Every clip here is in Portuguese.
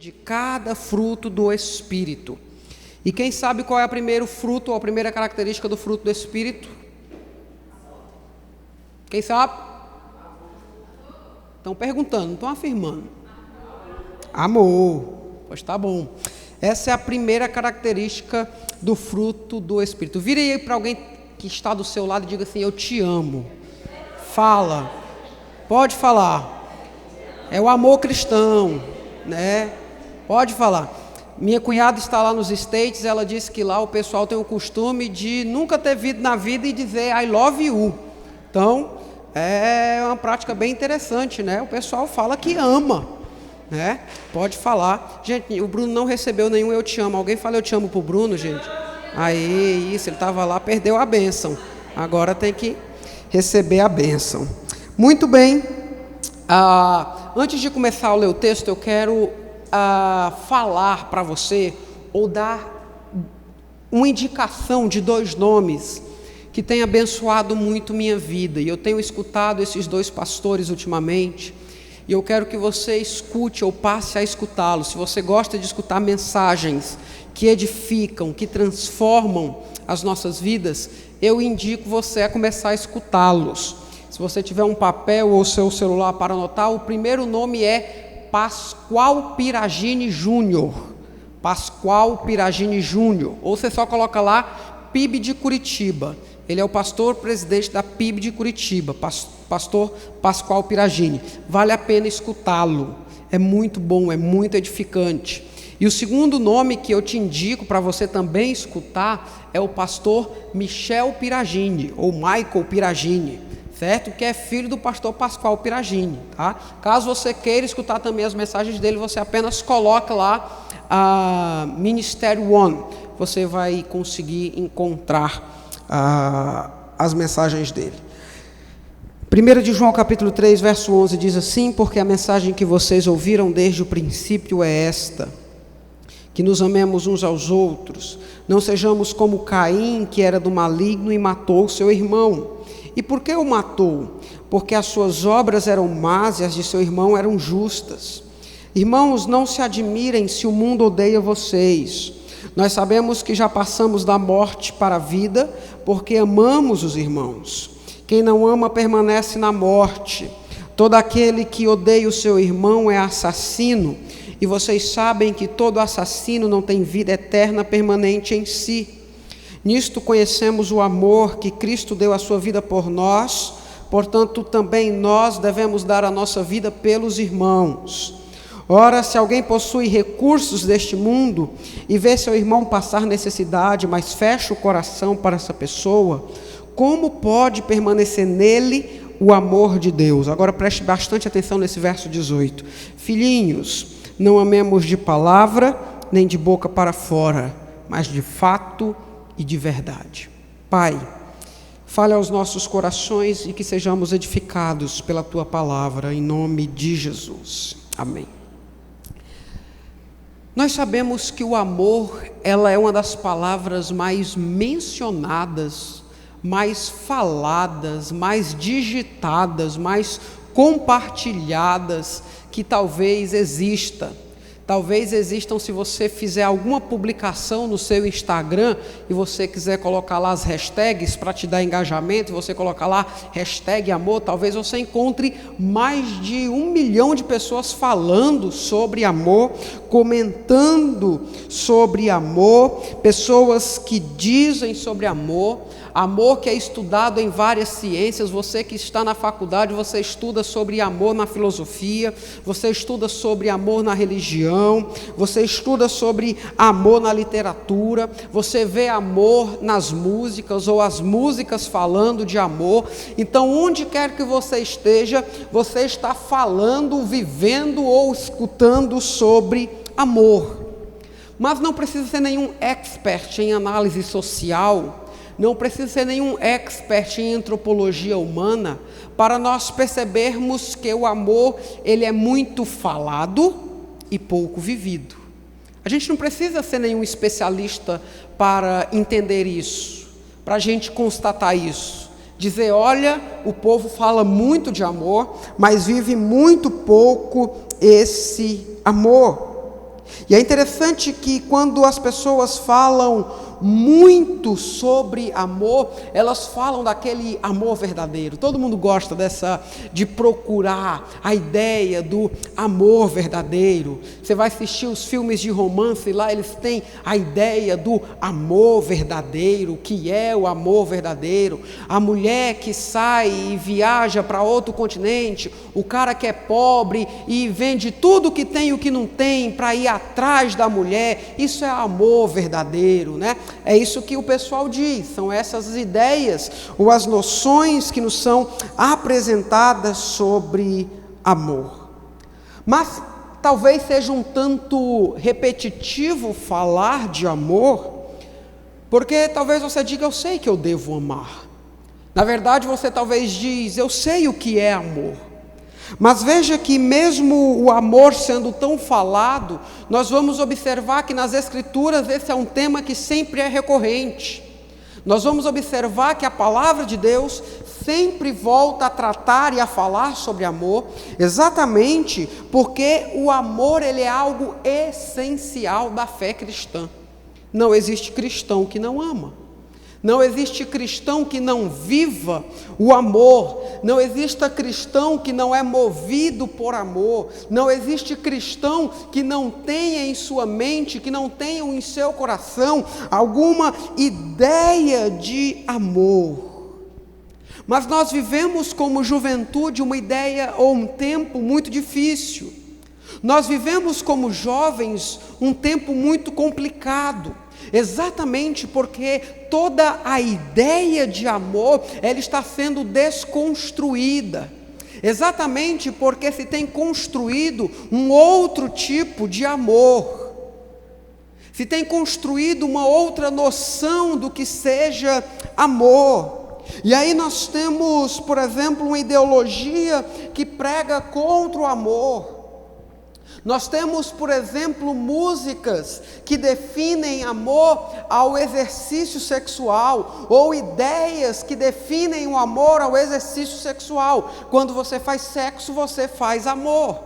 De cada fruto do Espírito. E quem sabe qual é o primeiro fruto ou a primeira característica do fruto do Espírito? Quem sabe? Estão perguntando, não estão afirmando. Amor. Pois tá bom. Essa é a primeira característica do fruto do Espírito. Vire aí para alguém que está do seu lado e diga assim: eu te amo. Fala. Pode falar. É o amor cristão, né? Pode falar. Minha cunhada está lá nos States, ela disse que lá o pessoal tem o costume de nunca ter vindo na vida e dizer I love you. Então, é uma prática bem interessante, né? O pessoal fala que ama, né? Pode falar. Gente, o Bruno não recebeu nenhum eu te amo. Alguém fala eu te amo pro Bruno, gente? Aí, isso, ele estava lá, perdeu a bênção. Agora tem que receber a bênção. Muito bem. Antes de começar a ler o texto, eu quero falar para você, ou dar uma indicação de dois nomes que têm abençoado muito minha vida. E eu tenho escutado esses dois pastores ultimamente, e eu quero que você escute ou passe a escutá-los. Se você gosta de escutar mensagens que edificam, que transformam as nossas vidas, eu indico você a começar a escutá-los. Se você tiver um papel ou seu celular para anotar, o primeiro nome é Pascoal Piragini Júnior. Pascoal Piragini Júnior. Ou você só coloca lá PIB de Curitiba. Ele é o pastor presidente da PIB de Curitiba, pastor Pascoal Piragini. Vale a pena escutá-lo. É muito bom, é muito edificante. E o segundo nome que eu te indico para você também escutar é o pastor Michel Piragini, ou Michael Piragini. Certo? Que é filho do pastor Pascoal Piragini, tá? Caso você queira escutar também as mensagens dele, você apenas coloca lá Ministério One, você vai conseguir encontrar as mensagens dele. 1 de João capítulo 3, verso 11 diz assim: porque a mensagem que vocês ouviram desde o princípio é esta, que nos amemos uns aos outros, não sejamos como Caim, que era do maligno e matou seu irmão. E por que o matou? Porque as suas obras eram más e as de seu irmão eram justas. Irmãos, não se admirem se o mundo odeia vocês. Nós sabemos que já passamos da morte para a vida, porque amamos os irmãos. Quem não ama permanece na morte. Todo aquele que odeia o seu irmão é assassino, e vocês sabem que todo assassino não tem vida eterna permanente em si. Nisto conhecemos o amor que Cristo deu a sua vida por nós, portanto também nós devemos dar a nossa vida pelos irmãos. Ora, se alguém possui recursos deste mundo e vê seu irmão passar necessidade, mas fecha o coração para essa pessoa, como pode permanecer nele o amor de Deus? Agora preste bastante atenção nesse verso 18. Filhinhos, não amemos de palavra, nem de boca para fora, mas de fato e de verdade. Pai, fale aos nossos corações e que sejamos edificados pela Tua palavra, em nome de Jesus. Amém. Nós sabemos que o amor, ela é uma das palavras mais mencionadas, mais faladas, mais digitadas, mais compartilhadas que talvez exista. Talvez existam, se você fizer alguma publicação no seu Instagram e você quiser colocar lá as hashtags para te dar engajamento, e você colocar lá hashtag amor, talvez você encontre mais de 1 milhão de pessoas falando sobre amor, comentando sobre amor, pessoas que dizem sobre amor. Amor que é estudado em várias ciências. Você que está na faculdade, você estuda sobre amor na filosofia, você estuda sobre amor na religião, você estuda sobre amor na literatura, você vê amor nas músicas, ou as músicas falando de amor. Então, onde quer que você esteja, você está falando, vivendo ou escutando sobre amor. Mas não precisa ser nenhum expert em análise social, não precisa ser nenhum expert em antropologia humana para nós percebermos que o amor, ele é muito falado e pouco vivido. A gente não precisa ser nenhum especialista para entender isso, para a gente constatar isso. Dizer, olha, o povo fala muito de amor, mas vive muito pouco esse amor. E é interessante que quando as pessoas falam muito sobre amor, elas falam daquele amor verdadeiro. Todo mundo gosta de procurar a ideia do amor verdadeiro. Você vai assistir os filmes de romance, lá eles têm a ideia do amor verdadeiro, que é o amor verdadeiro. A mulher que sai e viaja para outro continente, o cara que é pobre e vende tudo que tem e o que não tem para ir atrás da mulher, isso é amor verdadeiro, né? É isso que o pessoal diz, são essas ideias ou as noções que nos são apresentadas sobre amor. Mas talvez seja um tanto repetitivo falar de amor, porque talvez você diga, eu sei que eu devo amar. Na verdade, você talvez diz, eu sei o que é amor. Mas veja que mesmo o amor sendo tão falado, nós vamos observar que nas Escrituras esse é um tema que sempre é recorrente. Nós vamos observar que a palavra de Deus sempre volta a tratar e a falar sobre amor, exatamente porque o amor ele é algo essencial da fé cristã. Não existe cristão que não ama. Não existe cristão que não viva o amor, não existe cristão que não é movido por amor, não existe cristão que não tenha em sua mente, que não tenha em seu coração alguma ideia de amor. Mas nós vivemos como juventude uma ideia ou um tempo muito difícil. Nós vivemos como jovens um tempo muito complicado. Exatamente porque toda a ideia de amor, ela está sendo desconstruída. Exatamente porque se tem construído um outro tipo de amor. Se tem construído uma outra noção do que seja amor. E aí nós temos, por exemplo, uma ideologia que prega contra o amor. Nós temos, por exemplo, músicas que definem amor ao exercício sexual, ou ideias que definem o amor ao exercício sexual. Quando você faz sexo, você faz amor.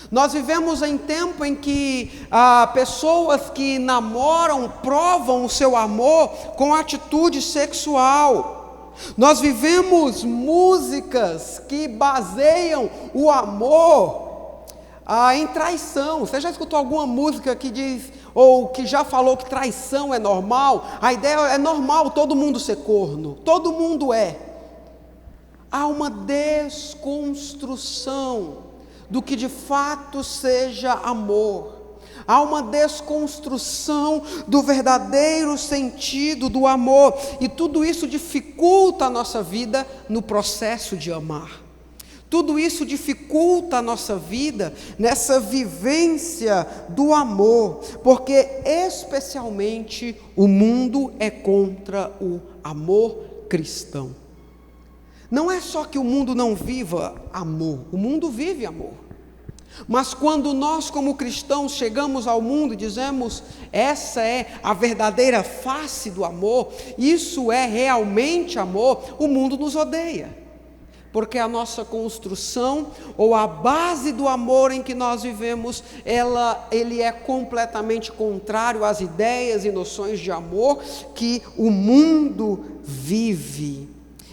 Nós vivemos em tempo em que pessoas que namoram provam o seu amor com atitude sexual. Nós vivemos músicas que baseiam o amor em traição. Você já escutou alguma música que diz, ou que já falou que traição é normal? A ideia é normal todo mundo ser corno, todo mundo é. Há uma desconstrução do que de fato seja amor. Há uma desconstrução do verdadeiro sentido do amor, e tudo isso dificulta a nossa vida no processo de amar. Tudo isso dificulta a nossa vida nessa vivência do amor, porque especialmente o mundo é contra o amor cristão. Não é só que o mundo não viva amor, o mundo vive amor. Mas quando nós como cristãos chegamos ao mundo e dizemos, essa é a verdadeira face do amor, isso é realmente amor, o mundo nos odeia. Porque a nossa construção, ou a base do amor em que nós vivemos, ele é completamente contrário às ideias e noções de amor que o mundo vive.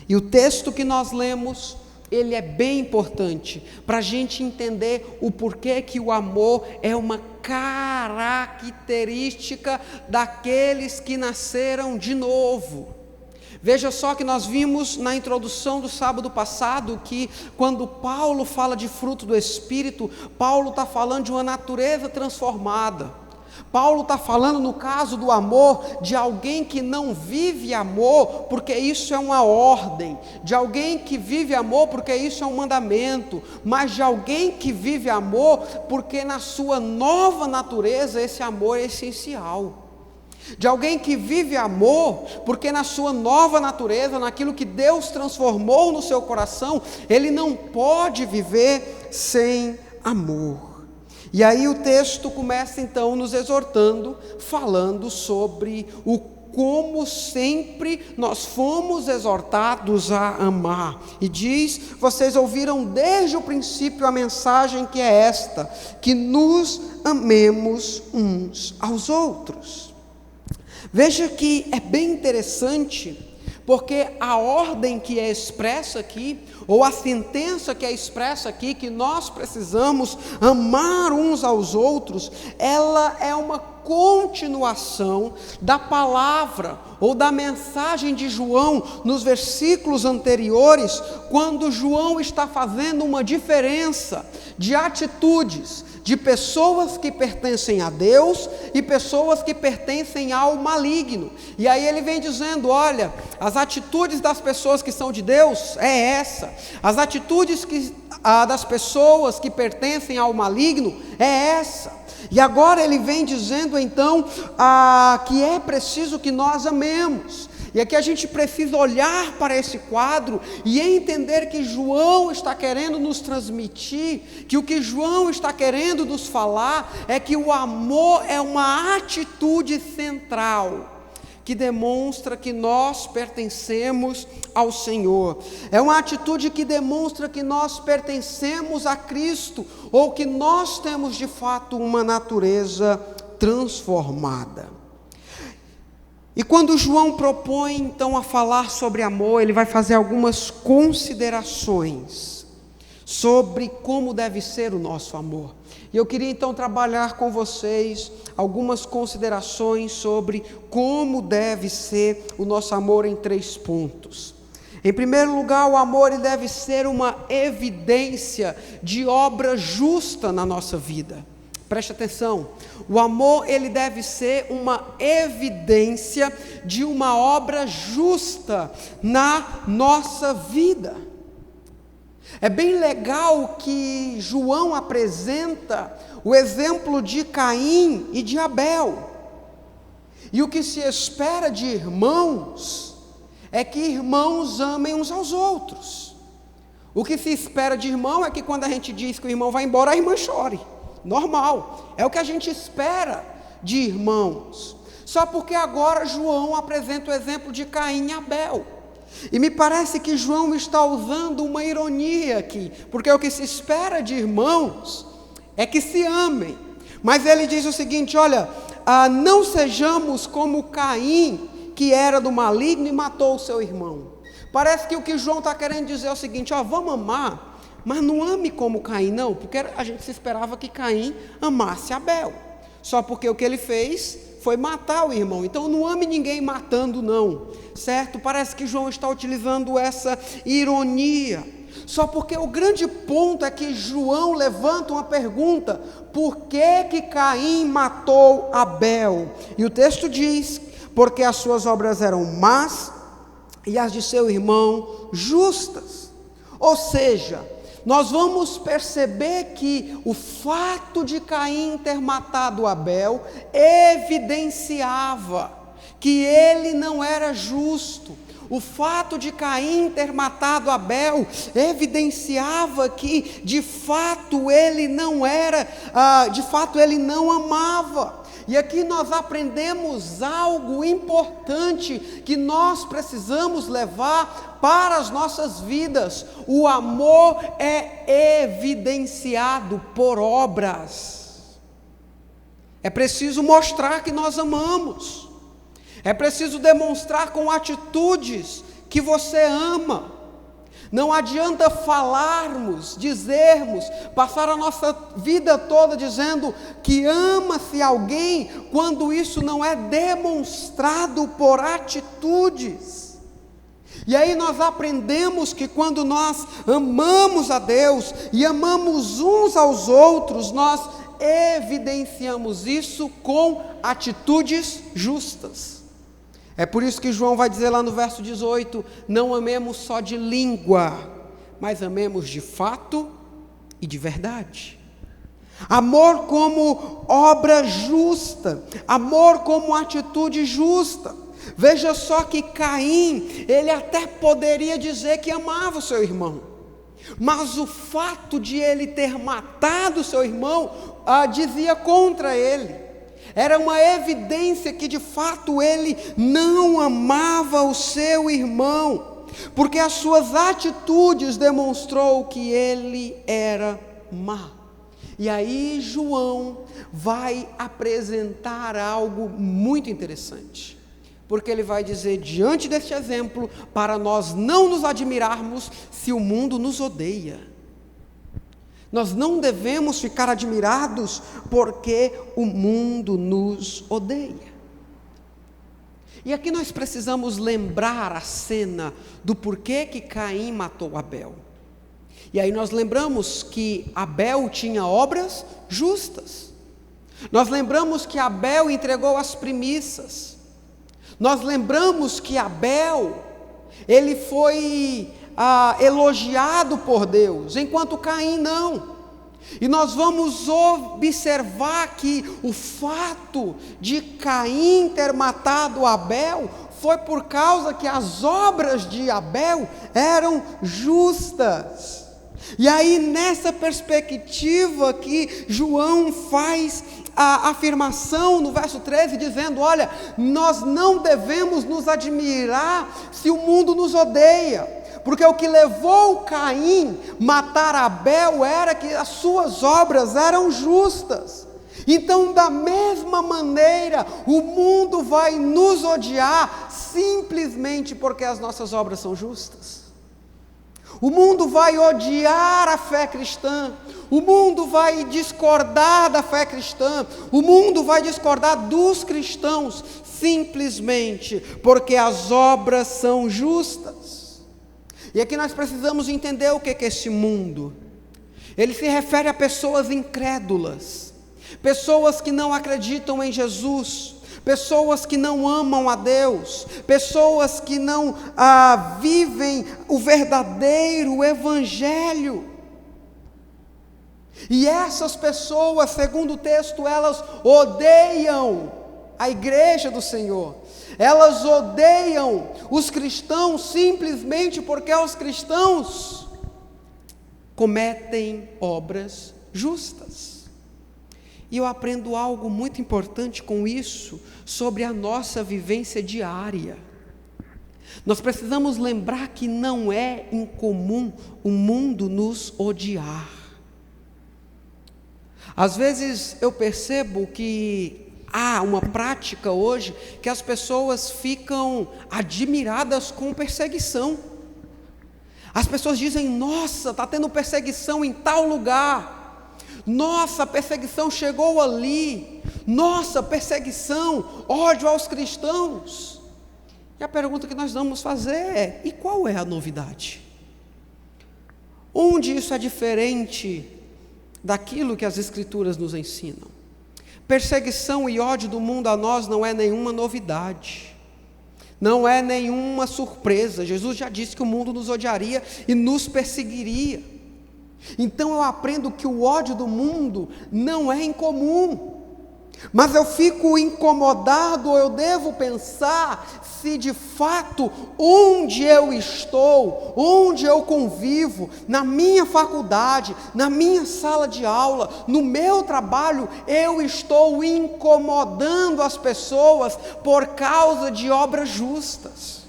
E o texto que nós lemos, ele é bem importante, para a gente entender o porquê que o amor é uma característica daqueles que nasceram de novo. Veja só que nós vimos na introdução do sábado passado que quando Paulo fala de fruto do Espírito, Paulo está falando de uma natureza transformada. Paulo está falando, no caso do amor, de alguém que não vive amor, porque isso é uma ordem, de alguém que vive amor, porque isso é um mandamento, mas de alguém que vive amor, porque na sua nova natureza esse amor é essencial. De alguém que vive amor, porque na sua nova natureza, naquilo que Deus transformou no seu coração, ele não pode viver sem amor. E aí o texto começa então nos exortando, falando sobre o como sempre nós fomos exortados a amar. E diz: vocês ouviram desde o princípio a mensagem que é esta, que nos amemos uns aos outros. Veja que é bem interessante, porque a ordem que é expressa aqui, ou a sentença que é expressa aqui, que nós precisamos amar uns aos outros, ela é uma continuação da palavra ou da mensagem de João nos versículos anteriores, quando João está fazendo uma diferença de atitudes de pessoas que pertencem a Deus e pessoas que pertencem ao maligno. E aí ele vem dizendo: olha, as atitudes das pessoas que são de Deus é essa, as atitudes das pessoas que pertencem ao maligno é essa. E agora ele vem dizendo então que é preciso que nós amemos. E aqui a gente precisa olhar para esse quadro e entender que João está querendo nos transmitir, que o que João está querendo nos falar é que o amor é uma atitude central, que demonstra que nós pertencemos ao Senhor. É uma atitude que demonstra que nós pertencemos a Cristo, ou que nós temos de fato uma natureza transformada. E quando João propõe então a falar sobre amor, ele vai fazer algumas considerações sobre como deve ser o nosso amor. E eu queria então trabalhar com vocês algumas considerações sobre como deve ser o nosso amor em 3 pontos. Em primeiro lugar, o amor ele deve ser uma evidência de obra justa na nossa vida. Preste atenção, o amor ele deve ser uma evidência de uma obra justa na nossa vida. É bem legal que João apresenta o exemplo de Caim e de Abel. E o que se espera de irmãos é que irmãos amem uns aos outros. O que se espera de irmão é que quando a gente diz que o irmão vai embora, a irmã chore. Normal, é o que a gente espera de irmãos. Só porque agora João apresenta o exemplo de Caim e Abel. E me parece que João está usando uma ironia aqui, porque o que se espera de irmãos é que se amem. Mas ele diz o seguinte: olha, não sejamos como Caim, que era do maligno e matou o seu irmão. Parece que o que João está querendo dizer é o seguinte: vamos amar, mas não ame como Caim, não, porque a gente se esperava que Caim amasse Abel, só porque o que ele fez foi matar o irmão. Então não ame ninguém matando, não, certo? Parece que João está utilizando essa ironia, só porque o grande ponto é que João levanta uma pergunta: por que Caim matou Abel? E o texto diz: porque as suas obras eram más e as de seu irmão justas. Ou seja, nós vamos perceber que o fato de Caim ter matado Abel evidenciava que ele não era justo. O fato de Caim ter matado Abel evidenciava que de fato ele não era, ele não amava. E aqui nós aprendemos algo importante que nós precisamos levar para as nossas vidas. O amor é evidenciado por obras. É preciso mostrar que nós amamos. É preciso demonstrar com atitudes que você ama. Não adianta falarmos, dizermos, passar a nossa vida toda dizendo que ama-se alguém, quando isso não é demonstrado por atitudes. E aí nós aprendemos que quando nós amamos a Deus e amamos uns aos outros, nós evidenciamos isso com atitudes justas. É por isso que João vai dizer lá no verso 18, não amemos só de língua, mas amemos de fato e de verdade. Amor como obra justa, amor como atitude justa. Veja só que Caim, ele até poderia dizer que amava o seu irmão, mas o fato de ele ter matado o seu irmão, dizia contra ele. Era uma evidência que de fato ele não amava o seu irmão, porque as suas atitudes demonstrou que ele era má. E aí João vai apresentar algo muito interessante, porque ele vai dizer, diante deste exemplo, para nós não nos admirarmos se o mundo nos odeia. Nós não devemos ficar admirados porque o mundo nos odeia. E aqui nós precisamos lembrar a cena do porquê que Caim matou Abel. E aí nós lembramos que Abel tinha obras justas. Nós lembramos que Abel entregou as primícias. Nós lembramos que Abel, ele foi elogiado por Deus, enquanto Caim não. E nós vamos observar que o fato de Caim ter matado Abel foi por causa que as obras de Abel eram justas. E aí nessa perspectiva que João faz a afirmação no verso 13, dizendo, olha, nós não devemos nos admirar se o mundo nos odeia, porque o que levou Caim matar Abel era que as suas obras eram justas. Então, da mesma maneira, o mundo vai nos odiar simplesmente porque as nossas obras são justas. O mundo vai odiar a fé cristã, o mundo vai discordar da fé cristã, o mundo vai discordar dos cristãos, simplesmente porque as obras são justas. E aqui nós precisamos entender o que é esse mundo. Ele se refere a pessoas incrédulas, pessoas que não acreditam em Jesus, pessoas que não amam a Deus, pessoas que não vivem o verdadeiro evangelho. E essas pessoas, segundo o texto, elas odeiam a igreja do Senhor, elas odeiam os cristãos simplesmente porque os cristãos cometem obras justas. E eu aprendo algo muito importante com isso, sobre a nossa vivência diária. Nós precisamos lembrar que não é incomum o mundo nos odiar. Às vezes eu percebo que há uma prática hoje que as pessoas ficam admiradas com perseguição. As pessoas dizem, nossa, está tendo perseguição em tal lugar. Nossa, a perseguição chegou ali. Nossa, perseguição, ódio aos cristãos. E a pergunta que nós vamos fazer é, e qual é a novidade? Onde isso é diferente daquilo que as Escrituras nos ensinam? Perseguição e ódio do mundo a nós não é nenhuma novidade, não é nenhuma surpresa. Jesus já disse que o mundo nos odiaria e nos perseguiria. Então eu aprendo que o ódio do mundo não é incomum, mas eu fico incomodado, eu devo pensar se de fato onde eu estou, onde eu convivo, na minha faculdade, na minha sala de aula, no meu trabalho, eu estou incomodando as pessoas por causa de obras justas.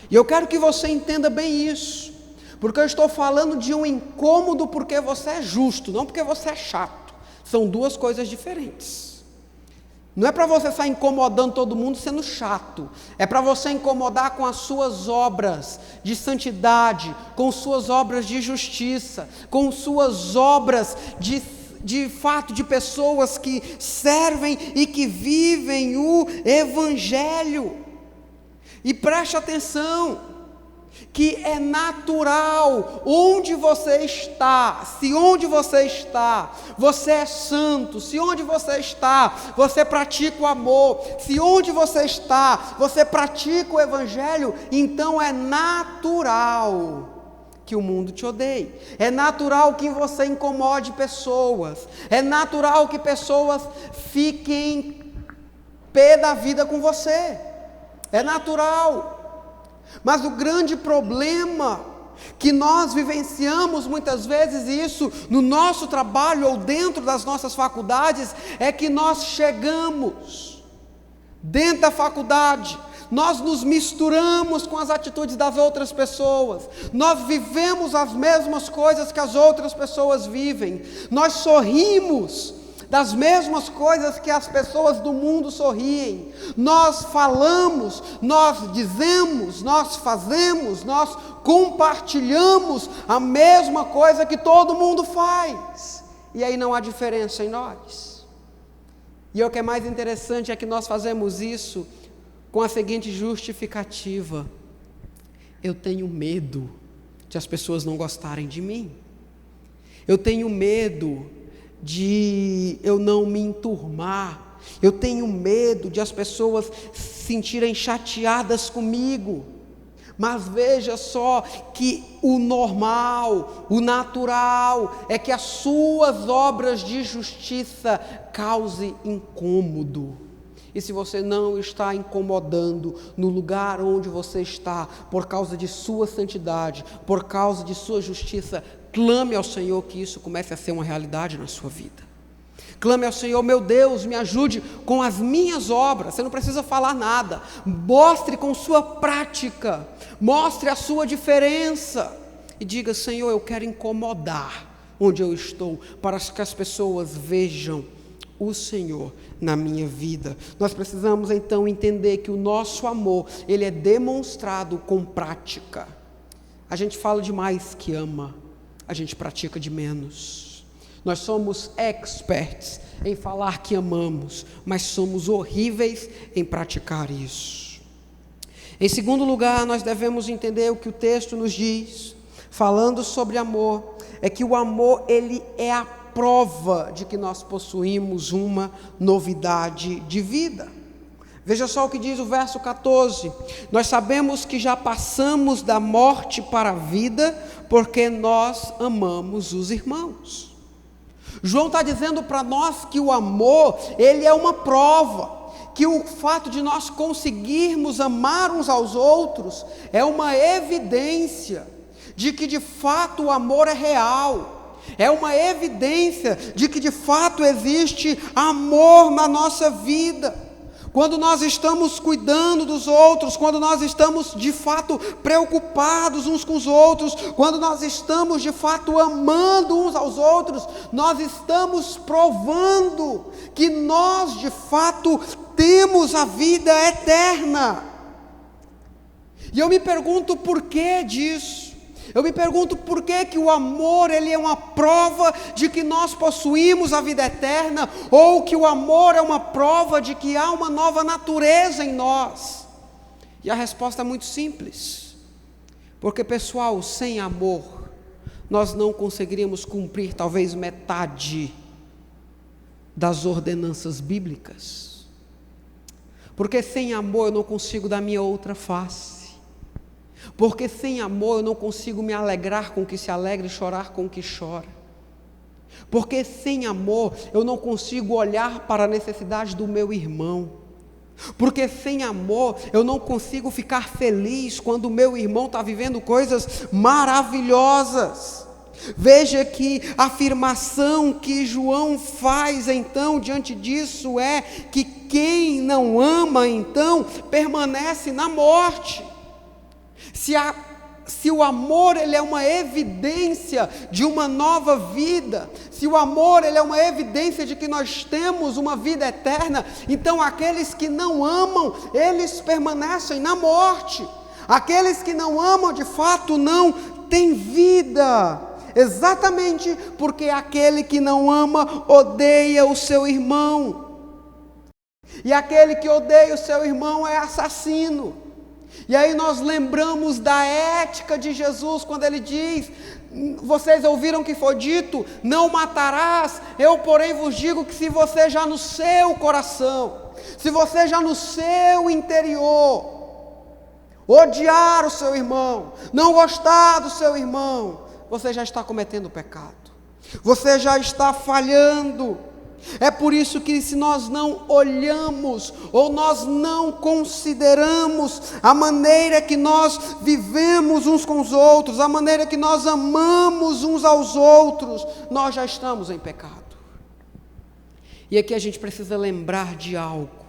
E eu quero que você entenda bem isso, porque eu estou falando de um incômodo porque você é justo, não porque você é chato. São duas coisas diferentes. Não é para você estar incomodando todo mundo sendo chato, é para você incomodar com as suas obras de santidade, com suas obras de justiça, com suas obras de fato de pessoas que servem e que vivem o evangelho. E preste atenção, que é natural, onde você está, se onde você está, você é santo, se onde você está, você pratica o amor, se onde você está, você pratica o evangelho, então é natural que o mundo te odeie, é natural que você incomode pessoas, é natural que pessoas fiquem pé da vida com você, é natural. Mas o grande problema que nós vivenciamos muitas vezes isso no nosso trabalho ou dentro das nossas faculdades, é que nós chegamos dentro da faculdade, nós nos misturamos com as atitudes das outras pessoas, nós vivemos as mesmas coisas que as outras pessoas vivem, nós sorrimos das mesmas coisas que as pessoas do mundo sorriem, nós falamos, nós dizemos, nós fazemos, nós compartilhamos a mesma coisa que todo mundo faz, e aí não há diferença em nós. E o que é mais interessante é que nós fazemos isso com a seguinte justificativa: eu tenho medo de as pessoas não gostarem de mim, eu tenho medo de eu não me enturmar, eu tenho medo de as pessoas se sentirem chateadas comigo. Mas veja só que o normal, o natural, é que as suas obras de justiça causem incômodo. E se você não está incomodando no lugar onde você está, por causa de sua santidade, por causa de sua justiça, clame ao Senhor que isso comece a ser uma realidade na sua vida. Clame ao Senhor: meu Deus, me ajude com as minhas obras. Você não precisa falar nada, mostre com sua prática, mostre a sua diferença, e diga: Senhor, eu quero incomodar onde eu estou, para que as pessoas vejam o Senhor na minha vida. Nós precisamos então entender que o nosso amor, ele é demonstrado com prática. A gente fala demais que ama, a gente pratica de menos. Nós somos experts em falar que amamos, mas somos horríveis em praticar isso. Em segundo lugar, nós devemos entender o que o texto nos diz, falando sobre amor, é que o amor, ele é a prova de que nós possuímos uma novidade de vida. Veja só o que diz o verso 14: nós sabemos que já passamos da morte para a vida, porque nós amamos os irmãos. João está dizendo para nós que o amor, ele é uma prova, que o fato de nós conseguirmos amar uns aos outros é uma evidência de que de fato o amor é real, é uma evidência de que de fato existe amor na nossa vida. Quando nós estamos cuidando dos outros, quando nós estamos de fato preocupados uns com os outros, quando nós estamos de fato amando uns aos outros, nós estamos provando que nós de fato temos a vida eterna. E eu me pergunto por que disso. Eu me pergunto por que o amor, ele é uma prova de que nós possuímos a vida eterna, ou que o amor é uma prova de que há uma nova natureza em nós. E a resposta é muito simples, porque, pessoal, sem amor, nós não conseguiríamos cumprir talvez metade das ordenanças bíblicas, porque sem amor eu não consigo dar minha outra face. Porque sem amor eu não consigo me alegrar com o que se alegra e chorar com o que chora. Porque sem amor eu não consigo olhar para a necessidade do meu irmão. Porque sem amor eu não consigo ficar feliz quando o meu irmão está vivendo coisas maravilhosas. Veja que a afirmação que João faz então diante disso é que quem não ama então permanece na morte. Se o amor, ele é uma evidência de uma nova vida, se o amor, ele é uma evidência de que nós temos uma vida eterna, então aqueles que não amam, eles permanecem na morte. Aqueles que não amam de fato não têm vida, exatamente porque aquele que não ama odeia o seu irmão, e aquele que odeia o seu irmão é assassino. E aí nós lembramos da ética de Jesus, quando ele diz: vocês ouviram que foi dito, não matarás, eu porém vos digo que se você já no seu coração, se você já no seu interior, odiar o seu irmão, não gostar do seu irmão, você já está cometendo pecado, você já está falhando. É por isso que, se nós não olhamos ou nós não consideramos a maneira que nós vivemos uns com os outros, a maneira que nós amamos uns aos outros, nós já estamos em pecado. E aqui a gente precisa lembrar de algo.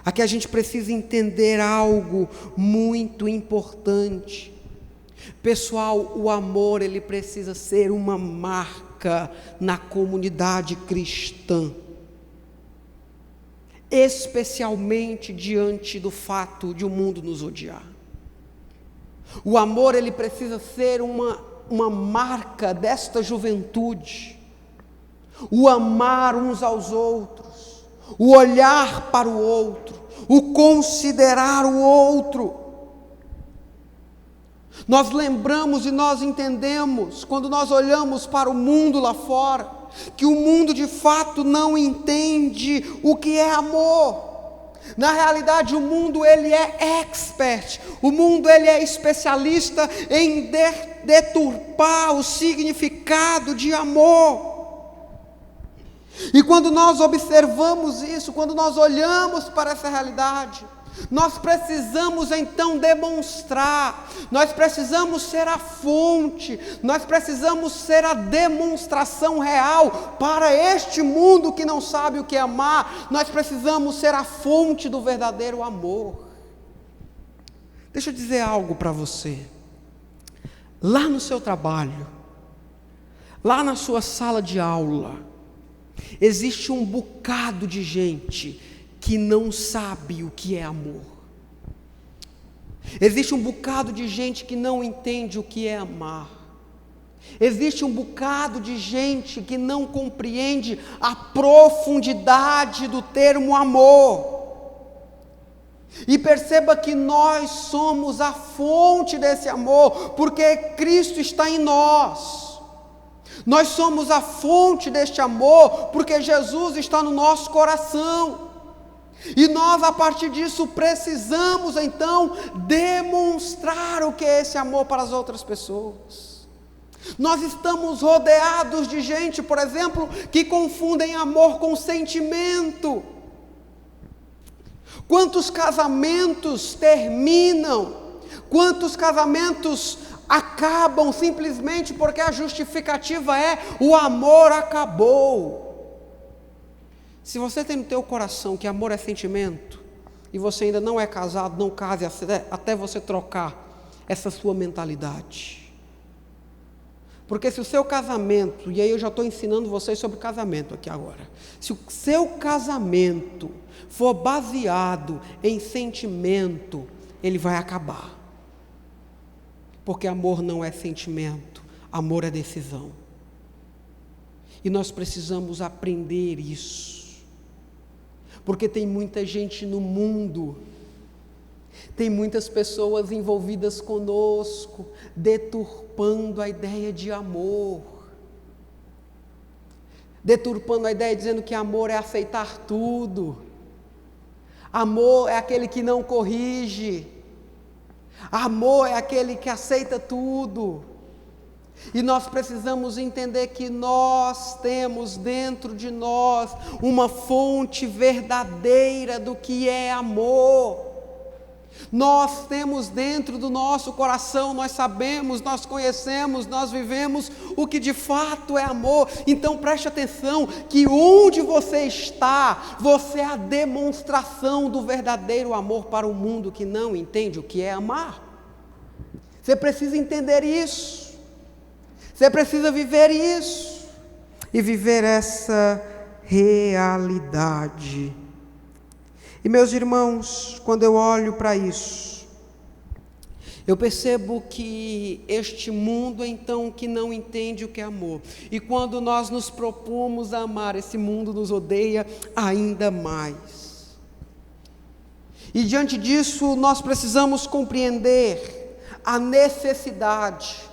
Aqui a gente precisa entender algo muito importante. Pessoal, o amor, ele precisa ser uma marca na comunidade cristã, especialmente diante do fato de o mundo nos odiar. O amor, ele precisa ser uma marca desta juventude. O amar uns aos outros, o olhar para o outro, o considerar o outro. Nós lembramos e nós entendemos, quando nós olhamos para o mundo lá fora, que o mundo de fato não entende o que é amor. Na realidade, o mundo ele é expert, o mundo ele é especialista em deturpar o significado de amor. E quando nós observamos isso, quando nós olhamos para essa realidade, nós precisamos então demonstrar, nós precisamos ser a fonte, nós precisamos ser a demonstração real para este mundo que não sabe o que é amar. Nós precisamos ser a fonte do verdadeiro amor. Deixa eu dizer algo para você. Lá no seu trabalho, lá na sua sala de aula, existe um bocado de gente que não sabe o que é amor. Existe um bocado de gente que não entende o que é amar. Existe um bocado de gente que não compreende a profundidade do termo amor. E perceba que nós somos a fonte desse amor, porque Cristo está em nós. Nós somos a fonte deste amor, porque Jesus está no nosso coração. E nós, a partir disso, precisamos então demonstrar o que é esse amor para as outras pessoas. Nós estamos rodeados de gente, por exemplo, que confundem amor com sentimento. Quantos casamentos terminam? Quantos casamentos acabam simplesmente porque a justificativa é: o amor acabou. Se você tem no teu coração que amor é sentimento, e você ainda não é casado, não case até você trocar essa sua mentalidade. Porque se o seu casamento, e aí eu já estou ensinando vocês sobre casamento aqui agora, se o seu casamento for baseado em sentimento, ele vai acabar. Porque amor não é sentimento, amor é decisão. E nós precisamos aprender isso. Porque tem muita gente no mundo, tem muitas pessoas envolvidas conosco, deturpando a ideia de amor, deturpando a ideia, dizendo que amor é aceitar tudo, amor é aquele que não corrige, amor é aquele que aceita tudo. E nós precisamos entender que nós temos dentro de nós uma fonte verdadeira do que é amor. Nós temos dentro do nosso coração, nós sabemos, nós conhecemos, nós vivemos o que de fato é amor. Então preste atenção que onde você está, você é a demonstração do verdadeiro amor para o mundo que não entende o que é amar. Você precisa entender isso. Você precisa viver isso, e viver essa realidade. E meus irmãos, quando eu olho para isso, eu percebo que este mundo então que não entende o que é amor, e quando nós nos propomos a amar, esse mundo nos odeia ainda mais. E diante disso nós precisamos compreender a necessidade,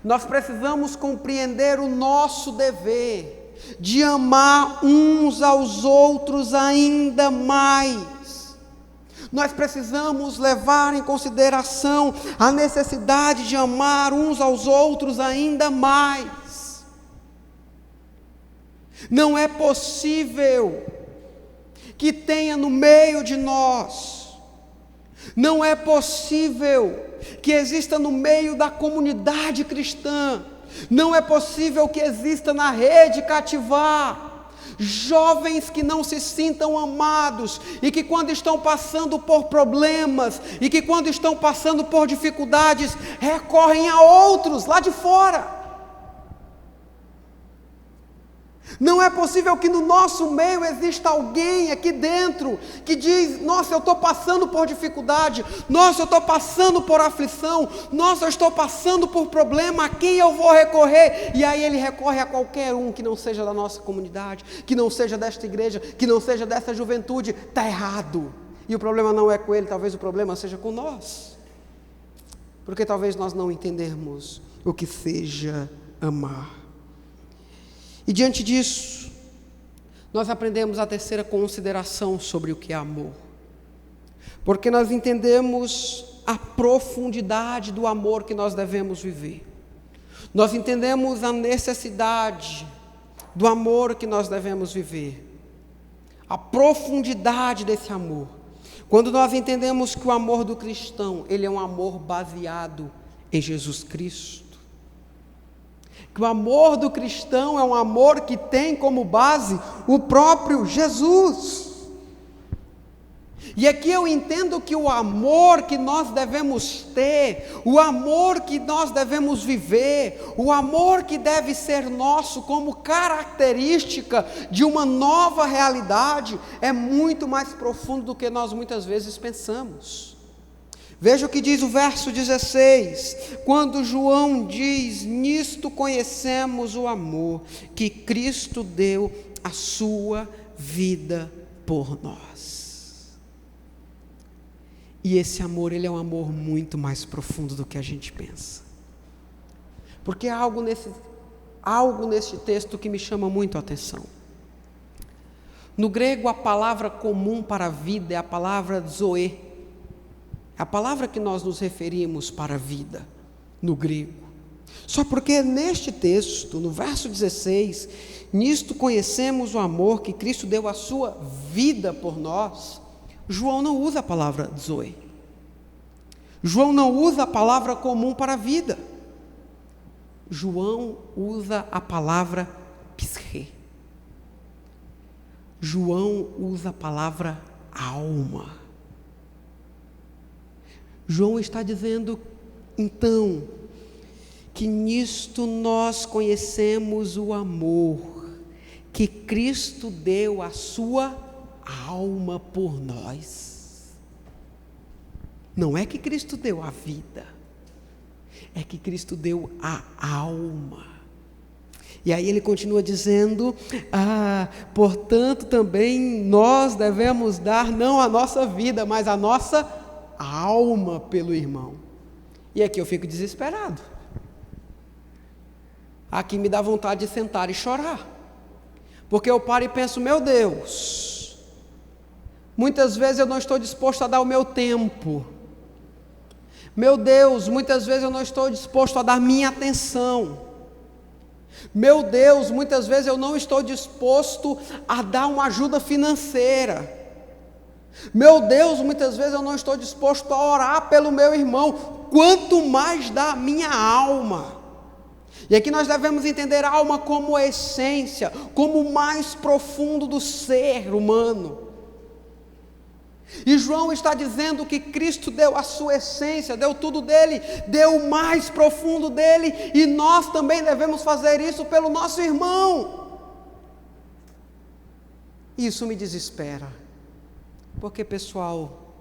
nós precisamos compreender o nosso dever de amar uns aos outros ainda mais. Nós precisamos levar em consideração a necessidade de amar uns aos outros ainda mais. Não é possível que tenha no meio de nós, não é possível que exista no meio da comunidade cristã, não é possível que exista na rede Cativar jovens que não se sintam amados e que quando estão passando por problemas e que quando estão passando por dificuldades recorrem a outros lá de fora. Não é possível que no nosso meio exista alguém aqui dentro que diz: nossa, eu estou passando por dificuldade, nossa, eu estou passando por aflição, nossa, eu estou passando por problema, a quem eu vou recorrer? E aí ele recorre a qualquer um que não seja da nossa comunidade, que não seja desta igreja, que não seja dessa juventude. Está errado. E o problema não é com ele, talvez o problema seja com nós, porque talvez nós não entendermos o que seja amar. E diante disso, nós aprendemos a terceira consideração sobre o que é amor, porque nós entendemos a profundidade do amor que nós devemos viver, nós entendemos a necessidade do amor que nós devemos viver, a profundidade desse amor, quando nós entendemos que o amor do cristão, ele é um amor baseado em Jesus Cristo, que o amor do cristão é um amor que tem como base o próprio Jesus. E aqui eu entendo que o amor que nós devemos ter, o amor que nós devemos viver, o amor que deve ser nosso como característica de uma nova realidade, é muito mais profundo do que nós muitas vezes pensamos. Veja o que diz o verso 16, quando João diz: nisto conhecemos o amor, que Cristo deu a sua vida por nós. E esse amor, ele é um amor muito mais profundo do que a gente pensa, porque há algo nesse texto que me chama muito a atenção. No grego, a palavra comum para a vida é a palavra zoe, a palavra que nós nos referimos para a vida, no grego. Só porque neste texto, no verso 16, nisto conhecemos o amor que Cristo deu a sua vida por nós, João não usa a palavra zoe. João não usa a palavra comum para a vida. João usa a palavra psique. João usa a palavra alma. João está dizendo, então, que nisto nós conhecemos o amor, que Cristo deu a sua alma por nós. Não é que Cristo deu a vida, é que Cristo deu a alma. E aí ele continua dizendo: portanto também nós devemos dar não a nossa vida, mas a nossa alma pelo irmão. E aqui eu fico desesperado. Aqui me dá vontade de sentar e chorar, porque eu paro e penso: meu Deus, muitas vezes eu não estou disposto a dar o meu tempo. Meu Deus, muitas vezes eu não estou disposto a dar minha atenção. Meu Deus, muitas vezes eu não estou disposto a dar uma ajuda financeira. Meu Deus, muitas vezes eu não estou disposto a orar pelo meu irmão, quanto mais da minha alma. E aqui nós devemos entender a alma como a essência, como o mais profundo do ser humano. E João está dizendo que Cristo deu a sua essência, deu tudo dele, deu o mais profundo dele, e nós também devemos fazer isso pelo nosso irmão. Isso me desespera, porque, pessoal,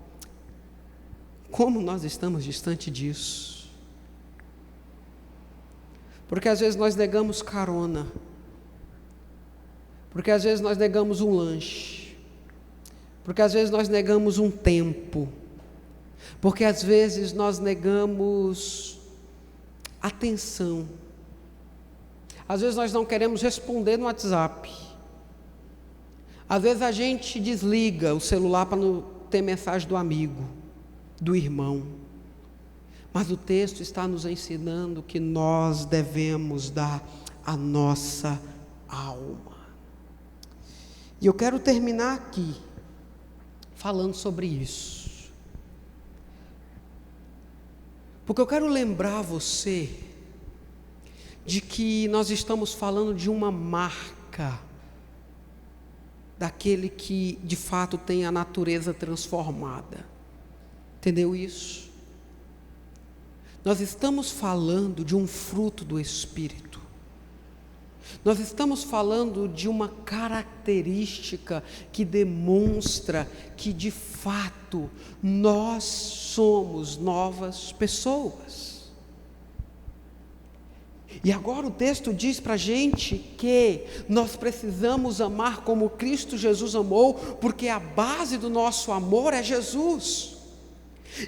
como nós estamos distante disso? Porque às vezes nós negamos carona, porque às vezes nós negamos um lanche, porque às vezes nós negamos um tempo, porque às vezes nós negamos atenção, às vezes nós não queremos responder no WhatsApp, às vezes a gente desliga o celular para não ter mensagem do amigo, do irmão, mas o texto está nos ensinando que nós devemos dar a nossa alma. E eu quero terminar aqui, falando sobre isso. Porque eu quero lembrar você de que nós estamos falando de uma marca daquele que de fato tem a natureza transformada. Entendeu isso? Nós estamos falando de um fruto do Espírito. Nós estamos falando de uma característica que demonstra que de fato nós somos novas pessoas. E agora o texto diz para a gente que nós precisamos amar como Cristo Jesus amou, porque a base do nosso amor é Jesus.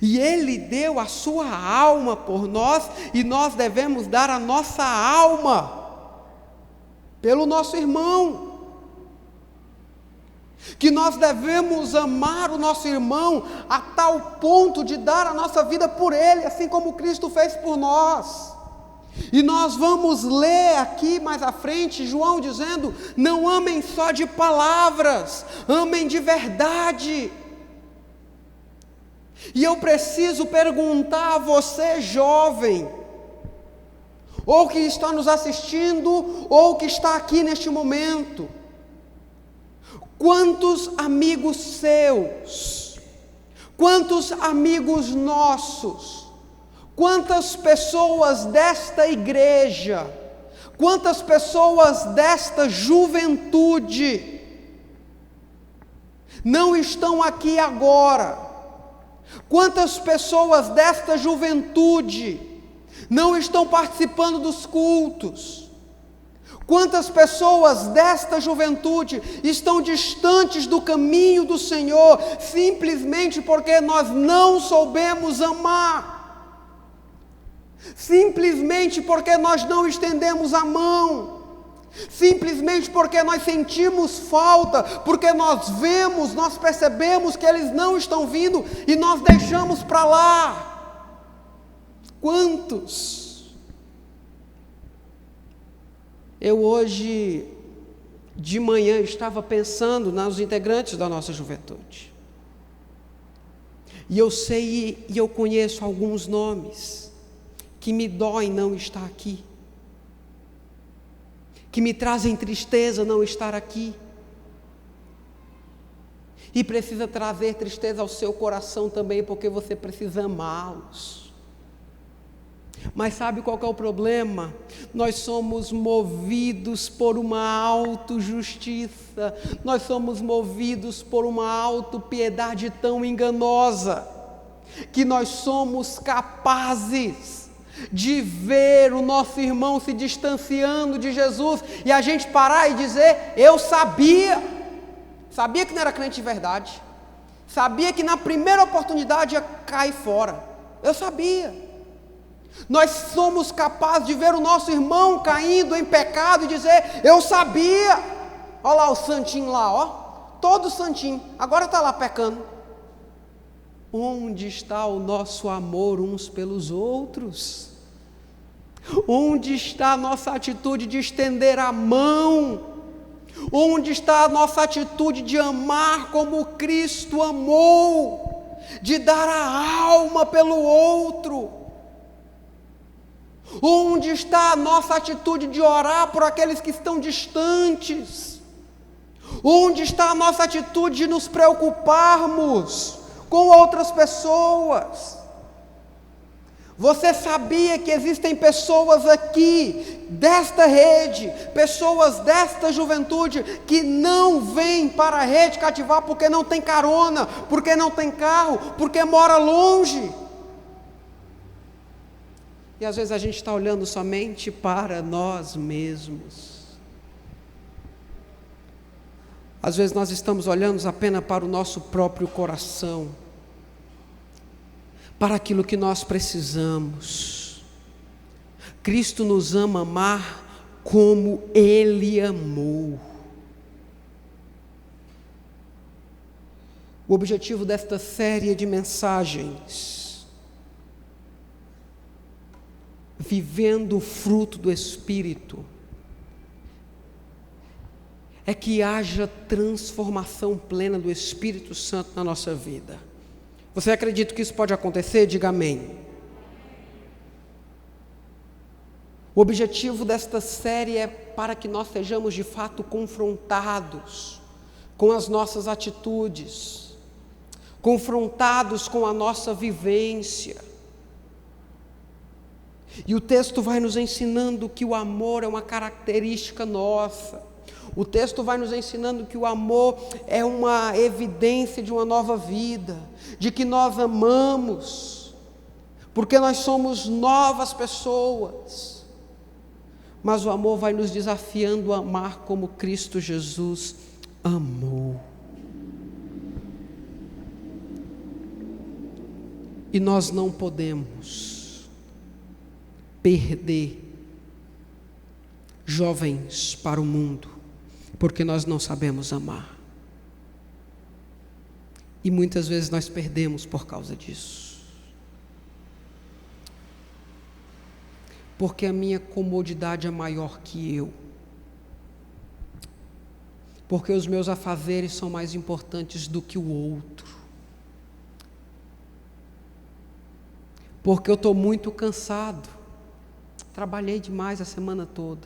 E Ele deu a sua alma por nós, e nós devemos dar a nossa alma pelo nosso irmão. Que nós devemos amar o nosso irmão a tal ponto de dar a nossa vida por ele, assim como Cristo fez por nós. E nós vamos ler aqui mais à frente, João dizendo: não amem só de palavras, amem de verdade. E eu preciso perguntar a você, jovem, ou que está nos assistindo, ou que está aqui neste momento: quantos amigos seus, quantos amigos nossos, quantas pessoas desta igreja, quantas pessoas desta juventude não estão aqui agora? Quantas pessoas desta juventude não estão participando dos cultos? Quantas pessoas desta juventude estão distantes do caminho do Senhor, simplesmente porque nós não soubemos amar, simplesmente porque nós não estendemos a mão, simplesmente porque nós sentimos falta, porque nós vemos, nós percebemos que eles não estão vindo e nós deixamos para lá? Quantos? Eu hoje de manhã estava pensando nos integrantes da nossa juventude, e eu sei e eu conheço alguns nomes que me doem não estar aqui, que me trazem tristeza não estar aqui, e precisa trazer tristeza ao seu coração também, porque você precisa amá-los. Mas sabe qual que é o problema? Nós somos movidos por uma autojustiça, nós somos movidos por uma autopiedade tão enganosa, que nós somos capazes de ver o nosso irmão se distanciando de Jesus, e a gente parar e dizer: eu sabia que não era crente de verdade, sabia que na primeira oportunidade ia cair fora, eu sabia. Nós somos capazes de ver o nosso irmão caindo em pecado e dizer: eu sabia. Olha lá o santinho lá, ó, todo santinho, agora está lá pecando. Onde está o nosso amor uns pelos outros? Onde está a nossa atitude de estender a mão? Onde está a nossa atitude de amar como Cristo amou, de dar a alma pelo outro? Onde está a nossa atitude de orar por aqueles que estão distantes? Onde está a nossa atitude de nos preocuparmos com outras pessoas? Você sabia que existem pessoas aqui, desta rede, pessoas desta juventude, que não vêm para a rede cativar porque não tem carona, porque não tem carro, porque mora longe? E às vezes a gente está olhando somente para nós mesmos. Às vezes nós estamos olhando apenas para o nosso próprio coração, para aquilo que nós precisamos. Cristo nos ama amar como Ele amou. O objetivo desta série de mensagens, Vivendo o Fruto do Espírito, é que haja transformação plena do Espírito Santo na nossa vida. Você acredita que isso pode acontecer? Diga amém. O objetivo desta série é para que nós sejamos de fato confrontados com as nossas atitudes, confrontados com a nossa vivência. E o texto vai nos ensinando que o amor é uma característica nossa. O texto vai nos ensinando que o amor é uma evidência de uma nova vida, de que nós amamos, porque nós somos novas pessoas. Mas o amor vai nos desafiando a amar como Cristo Jesus amou. E nós não podemos perder jovens para o mundo, porque nós não sabemos amar. E muitas vezes nós perdemos por causa disso. Porque a minha comodidade é maior que eu. Porque os meus afazeres são mais importantes do que o outro. Porque eu estou muito cansado. Trabalhei demais a semana toda.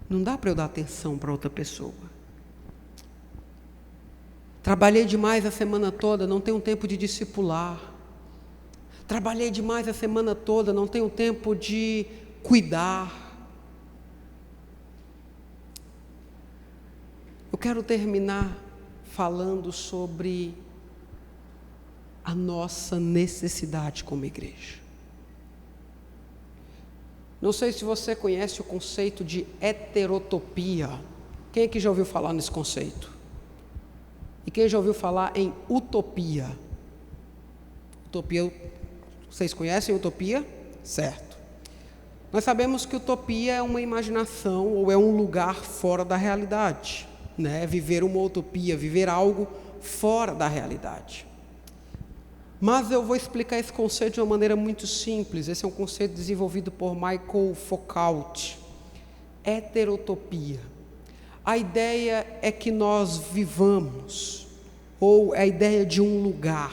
Não dá para eu dar atenção para outra pessoa. Trabalhei demais a semana toda, não tenho tempo de discipular. Trabalhei demais a semana toda, não tenho tempo de cuidar. Eu quero terminar falando sobre a nossa necessidade como igreja. Não sei se você conhece o conceito de heterotopia. Quem aqui já ouviu falar nesse conceito? E quem já ouviu falar em utopia? Utopia, vocês conhecem utopia? Certo. Nós sabemos que utopia é uma imaginação ou é um lugar fora da realidade, né? Viver uma utopia, viver algo fora da realidade. Mas eu vou explicar esse conceito de uma maneira muito simples. Esse é um conceito desenvolvido por Michael Foucault. Heterotopia. A ideia é que nós vivamos, ou a ideia de um lugar,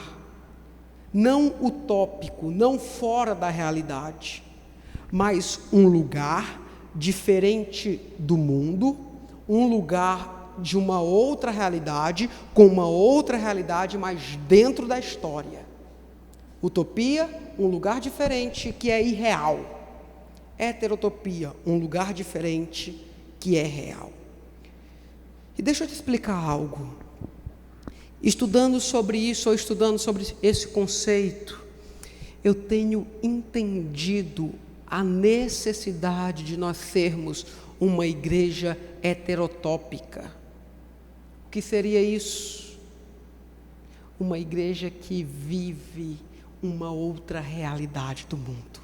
não utópico, não fora da realidade, mas um lugar diferente do mundo, um lugar de uma outra realidade, com uma outra realidade, mas dentro da história. Utopia, um lugar diferente que é irreal. Heterotopia, um lugar diferente que é real. E deixa eu te explicar algo. Estudando sobre isso, ou estudando sobre esse conceito, eu tenho entendido a necessidade de nós sermos uma igreja heterotópica. O que seria isso? Uma igreja que vive uma outra realidade do mundo,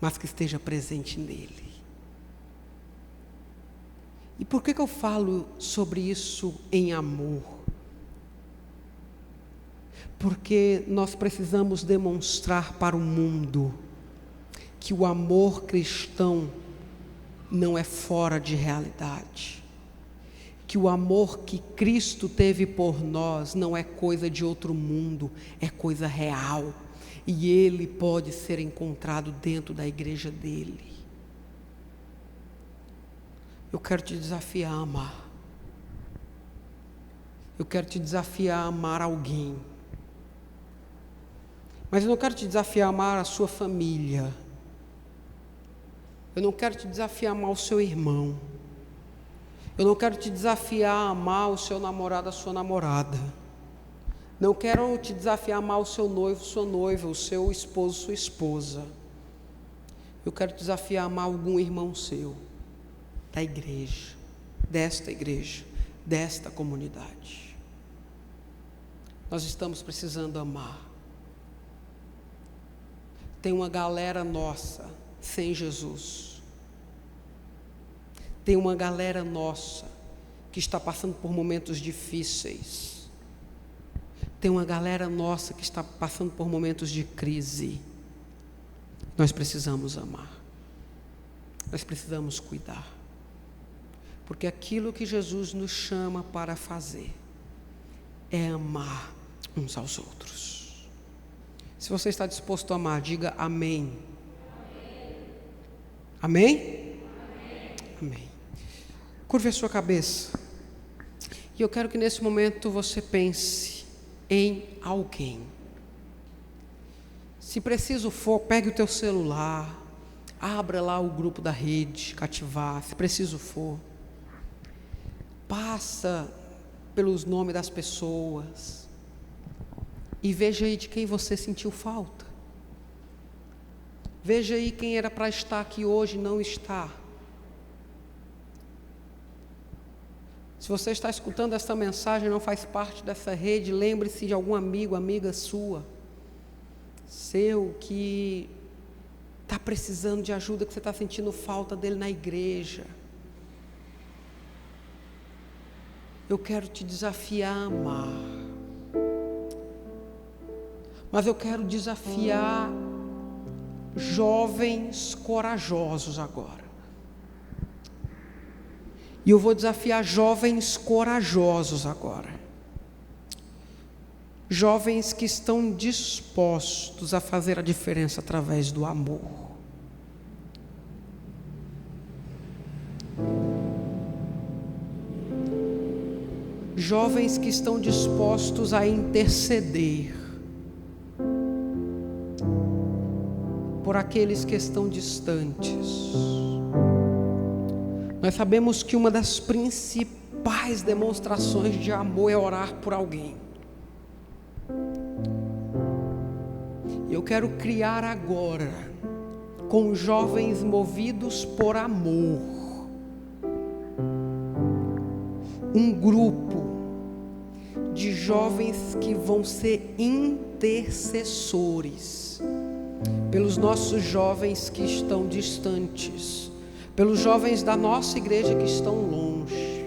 mas que esteja presente nele. E por que eu falo sobre isso em amor? Porque nós precisamos demonstrar para o mundo que o amor cristão não é fora de realidade, que o amor que Cristo teve por nós não é coisa de outro mundo, é coisa real, e ele pode ser encontrado dentro da igreja dele. Eu quero te desafiar a amar. Eu quero te desafiar a amar alguém. Mas eu não quero te desafiar a amar a sua família. Eu não quero te desafiar a amar o seu irmão. Eu não quero te desafiar a amar o seu namorado, a sua namorada. Não quero te desafiar a amar o seu noivo, sua noiva, o seu esposo, sua esposa. Eu quero te desafiar a amar algum irmão seu, da igreja, desta comunidade. Nós estamos precisando amar. Tem uma galera nossa sem Jesus. Tem uma galera nossa que está passando por momentos difíceis. Tem uma galera nossa que está passando por momentos de crise. Nós precisamos amar. Nós precisamos cuidar. Porque aquilo que Jesus nos chama para fazer é amar uns aos outros. Se você está disposto a amar, diga amém. Amém? Amém? Amém. Curve a sua cabeça. E eu quero que nesse momento você pense em alguém. Se preciso for, pegue o teu celular, abra lá o grupo da rede, Cativar, se preciso for. Passa pelos nomes das pessoas e veja aí de quem você sentiu falta. Veja aí quem era para estar aqui hoje e não está. Se você está escutando esta mensagem e não faz parte dessa rede, lembre-se de algum amigo, amiga sua, seu, que está precisando de ajuda, que você está sentindo falta dele na igreja. Eu quero te desafiar a amar. Mas eu quero desafiar jovens corajosos agora. E eu vou desafiar jovens corajosos agora. Jovens que estão dispostos a fazer a diferença através do amor. Jovens que estão dispostos a interceder por aqueles que estão distantes. Nós sabemos que uma das principais demonstrações de amor é orar por alguém. Eu quero criar agora, com jovens movidos por amor, um grupo de jovens que vão ser intercessores pelos nossos jovens que estão distantes, pelos jovens da nossa igreja que estão longe.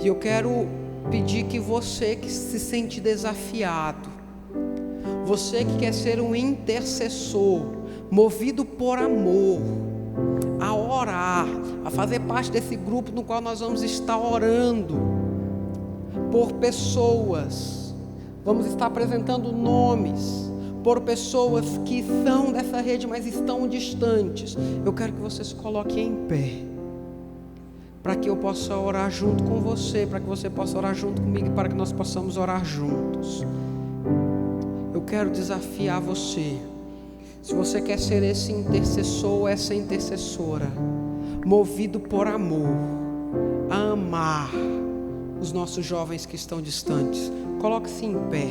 E eu quero pedir que você que se sente desafiado, você que quer ser um intercessor, movido por amor, a orar, a fazer parte desse grupo no qual nós vamos estar orando por pessoas, vamos estar apresentando nomes, por pessoas que são dessa rede, mas estão distantes. Eu quero que você se coloque em pé, para que eu possa orar junto com você, para que você possa orar junto comigo e para que nós possamos orar juntos. Eu quero desafiar você, se você quer ser esse intercessor, essa intercessora, movido por amor, a amar os nossos jovens que estão distantes, coloque-se em pé.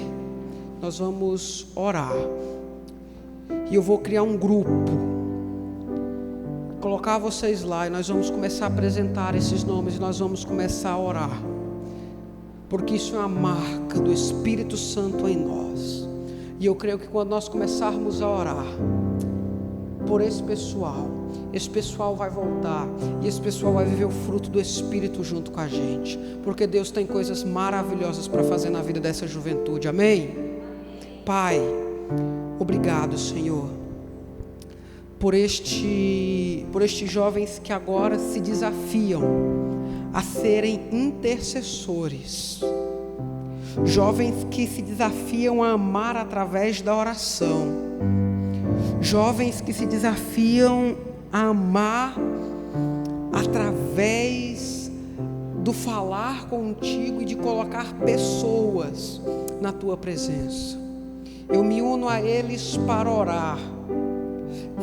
Nós vamos orar, e eu vou criar um grupo, colocar vocês lá, e nós vamos começar a apresentar esses nomes, e nós vamos começar a orar, porque isso é uma marca do Espírito Santo em nós. E eu creio que quando nós começarmos a orar por esse pessoal vai voltar, e esse pessoal vai viver o fruto do Espírito junto com a gente, porque Deus tem coisas maravilhosas para fazer na vida dessa juventude. Amém? Pai, obrigado, Senhor, por estes jovens que agora se desafiam a serem intercessores, jovens que se desafiam a amar através da oração, jovens que se desafiam a amar através do falar contigo e de colocar pessoas na tua presença. Eu me uno a eles para orar.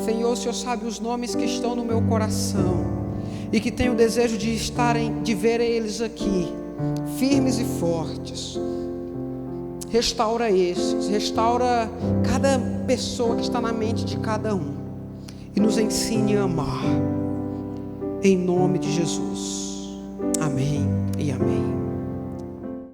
Senhor, o Senhor sabe os nomes que estão no meu coração e que tenho o desejo de ver eles aqui, firmes e fortes. Restaura esses, restaura cada pessoa que está na mente de cada um e nos ensine a amar, em nome de Jesus. Amém e amém.